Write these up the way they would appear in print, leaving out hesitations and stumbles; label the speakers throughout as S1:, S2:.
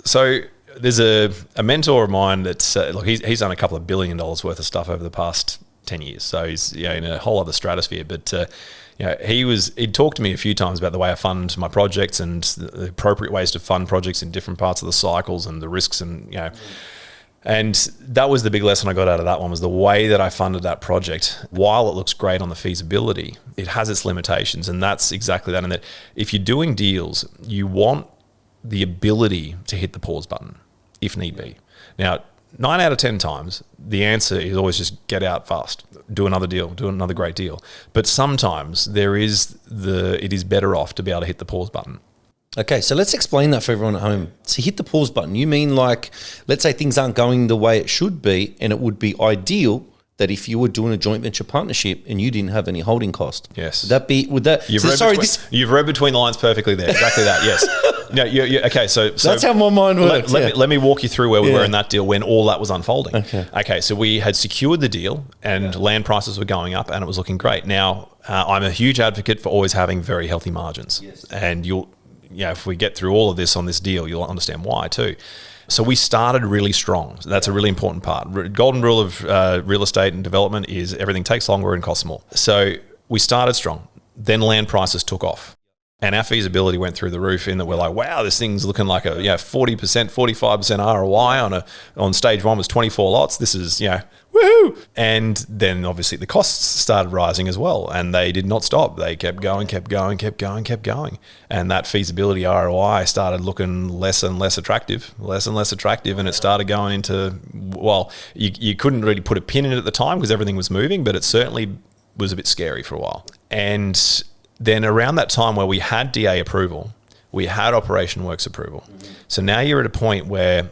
S1: So there's a mentor of mine that's look, he's done a couple of $1 billion worth of stuff over the past 10 years. So he's in a whole other stratosphere. But he'd talked to me a few times about the way I fund my projects and the appropriate ways to fund projects in different parts of the cycles and the risks and And that was the big lesson I got out of that one, was the way that I funded that project. While it looks great on the feasibility, it has its limitations, and that's exactly that. And that if you're doing deals, you want the ability to hit the pause button if need be. Now, 9 out of 10 times, the answer is always just get out fast, do another deal, do another great deal. But sometimes it is better off to be able to hit the pause button.
S2: Okay, so let's explain that for everyone at home. So hit the pause button. You mean like, let's say things aren't going the way it should be, and it would be ideal that if you were doing a joint venture partnership and you didn't have any holding cost.
S1: Yes.
S2: You've
S1: read between the lines perfectly there. Exactly that, yes. No, okay, so
S2: that's how my mind works.
S1: Let me walk you through where we were in that deal when all that was unfolding. Okay, so we had secured the deal and land prices were going up and it was looking great. Now, I'm a huge advocate for always having very healthy margins. Yes. And if we get through all of this on this deal, you'll understand why too. So we started really strong. So that's a really important part. Golden rule of real estate and development is everything takes longer and costs more. So we started strong. Then land prices took off. And our feasibility went through the roof in that we're like, wow, this thing's looking like a 40%, 45% ROI on stage one was 24 lots. This is, woohoo. And then obviously the costs started rising as well. And they did not stop. They kept going. And that feasibility ROI started looking less and less attractive. And it started going into, you couldn't really put a pin in it at the time because everything was moving, but it certainly was a bit scary for a while. And then around that time where we had DA approval, we had operation works approval. Mm-hmm. So now you're at a point where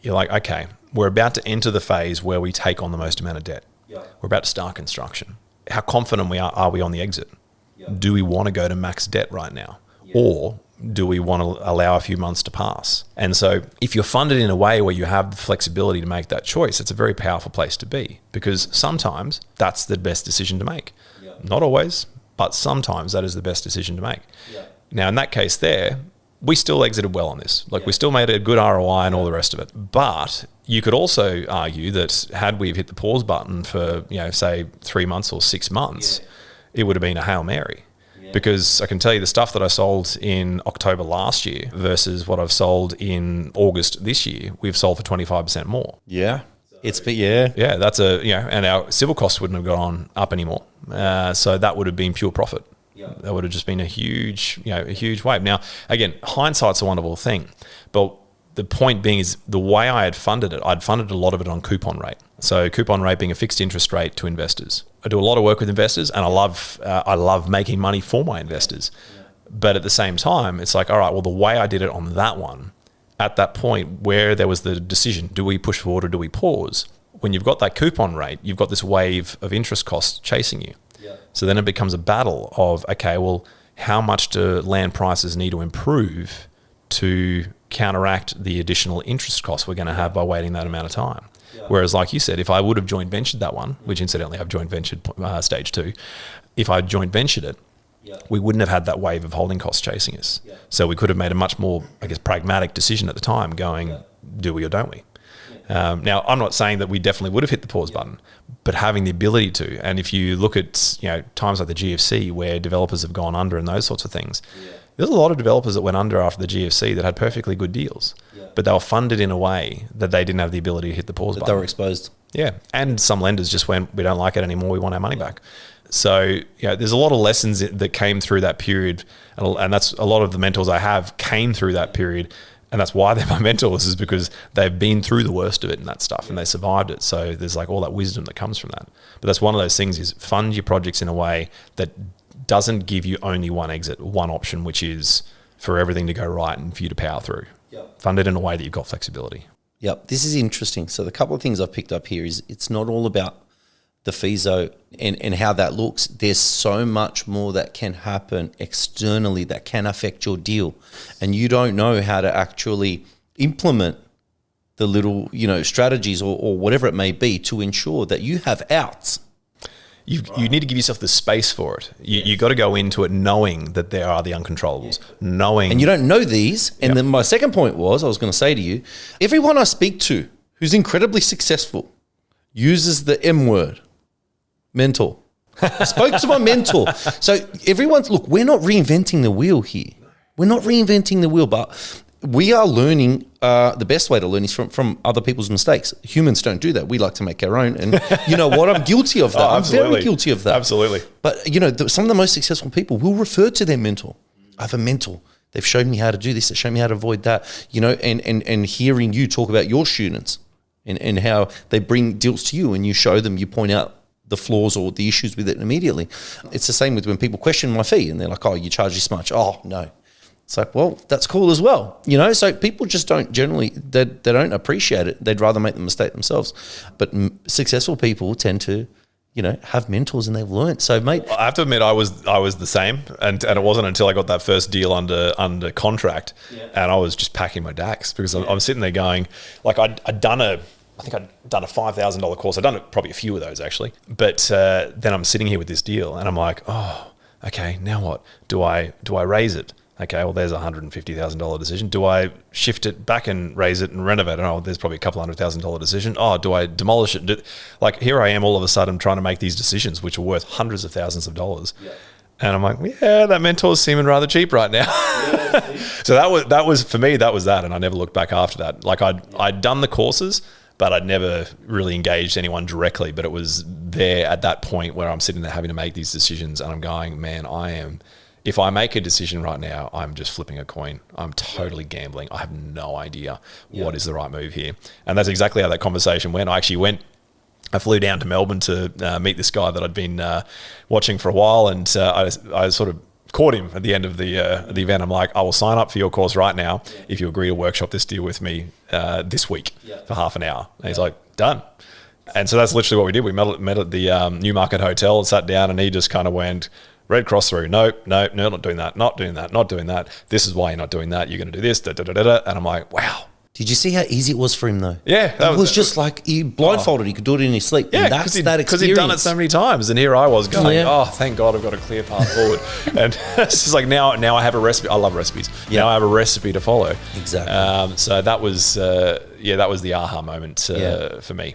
S1: you're like, okay, we're about to enter the phase where we take on the most amount of debt. Yeah. We're about to start construction. How confident are we on the exit? Yeah. Do we want to go to max debt right now? Yeah. Or do we want to allow a few months to pass? And so if you're funded in a way where you have the flexibility to make that choice, it's a very powerful place to be, because sometimes that's the best decision to make. Yeah. Not always, but sometimes that is the best decision to make. Yeah. Now, in that case there, we still exited well on this. We still made a good ROI and all the rest of it. But you could also argue that had we hit the pause button for, say 3 months or 6 months, it would have been a Hail Mary. Yeah. Because I can tell you the stuff that I sold in October last year versus what I've sold in August this year, we've sold for 25% more.
S2: Yeah.
S1: Yeah, that's and our civil costs wouldn't have gone up anymore. So that would have been pure profit. Yeah. That would have just been a huge wave. Now, again, hindsight's a wonderful thing, but the point being is the way I had funded it, I'd funded a lot of it on coupon rate. So coupon rate being a fixed interest rate to investors. I do a lot of work with investors, and I love making money for my investors. Yeah. But at the same time, it's like, all right, well, the way I did it on that one, at that point where there was the decision, do we push forward or do we pause? When you've got that coupon rate, you've got this wave of interest costs chasing you. Yeah. So then it becomes a battle of, okay, well, how much do land prices need to improve to counteract the additional interest costs we're going to have by waiting that amount of time? Yeah. Whereas, like you said, if I would have joint ventured that one, which incidentally I've joint ventured stage 2, if I joint ventured it, we wouldn't have had that wave of holding costs chasing us. Yeah. So we could have made a much more, pragmatic decision at the time going, do we or don't we? Yeah. Now, I'm not saying that we definitely would have hit the pause button, but having the ability to, and if you look at times like the GFC where developers have gone under and those sorts of things, there's a lot of developers that went under after the GFC that had perfectly good deals, but they were funded in a way that they didn't have the ability to hit the pause button.
S2: They were exposed.
S1: Yeah, and some lenders just went, we don't like it anymore, we want our money back. So there's a lot of lessons that came through that period, and that's a lot of the mentors I have came through that period, and that's why they're my mentors, is because they've been through the worst of it and that stuff, and they survived it. So there's all that wisdom that comes from that. But that's one of those things, is fund your projects in a way that doesn't give you only one exit, one option, which is for everything to go right and for you to power through. Yep. Fund it in a way that you've got flexibility.
S2: Yep, this is interesting. So the couple of things I've picked up here is it's not all about the FISO and how that looks. There's so much more that can happen externally that can affect your deal, and you don't know how to actually implement the little strategies or whatever it may be to ensure that you have outs.
S1: you need to give yourself the space for it. You got to go into it knowing that there are the uncontrollables, knowing.
S2: And you don't know these. And then my second point was, I was going to say to you, everyone I speak to who's incredibly successful uses the M word, mentor. I spoke to my mentor. So look, we're not reinventing the wheel here. We're not reinventing the wheel, but we are learning. The best way to learn is from other people's mistakes. Humans don't do that. We like to make our own. And you know what? I'm guilty of that. I'm very guilty of that.
S1: Absolutely.
S2: But, you know, some of the most successful people will refer to their mentor. I have a mentor. They've shown me how to do this. They've shown me how to avoid that. You know, and hearing you talk about your students and how they bring deals to you and you show them, you point out the flaws or the issues with it immediately. It's the same with when people question my fee and they're like, oh, you charge this much. Oh, no. It's like, well, that's cool as well, you know. So people just don't generally they don't appreciate it. They'd rather make the mistake themselves. But successful people tend to, you know, have mentors and they've learned. So, mate,
S1: I have to admit, I was the same, and it wasn't until I got that first deal under contract, and I was just packing my DAX because I'm sitting there going, like, I'd done a $5,000 course. I'd done probably a few of those actually, but then I'm sitting here with this deal, and I'm like, oh, okay, now what? Do I raise it? Okay, well, there's a $150,000 decision. Do I shift it back and raise it and renovate it? Oh, there's probably a couple $100,000 decision. Oh, do I demolish it? Like, here I am all of a sudden trying to make these decisions, which are worth hundreds of thousands of dollars. Yeah. And I'm like, yeah, that mentor's seeming rather cheap right now. Yeah, so that was for me, that was that. And I never looked back after that. Like, I'd done the courses, but I'd never really engaged anyone directly. But it was there at that point where I'm sitting there having to make these decisions, and I'm going, man, if I make a decision right now, I'm just flipping a coin. I'm totally gambling. I have no idea what is the right move here. And that's exactly how that conversation went. I flew down to Melbourne to meet this guy that I'd been watching for a while, and I sort of caught him at the end of the event. I'm like, I will sign up for your course right now if you agree to workshop this deal with me this week for half an hour. And he's like, done. And so that's literally what we did. We met at the Newmarket Hotel and sat down, and he just kind of went, red cross through. No, not doing that. Not doing that. Not doing that. This is why you're not doing that. You're going to do this. Da, da, da, da, da. And I'm like, wow.
S2: Did you see how easy it was for him though?
S1: Yeah.
S2: It was just like he blindfolded. He could do it in his sleep.
S1: Yeah,
S2: and that's that experience.
S1: Because he'd done it so many times. And here I was going, oh, thank God I've got a clear path forward. And it's just like now I have a recipe. I love recipes. Now I have a recipe to follow.
S2: Exactly.
S1: So that was, that was the aha moment for me.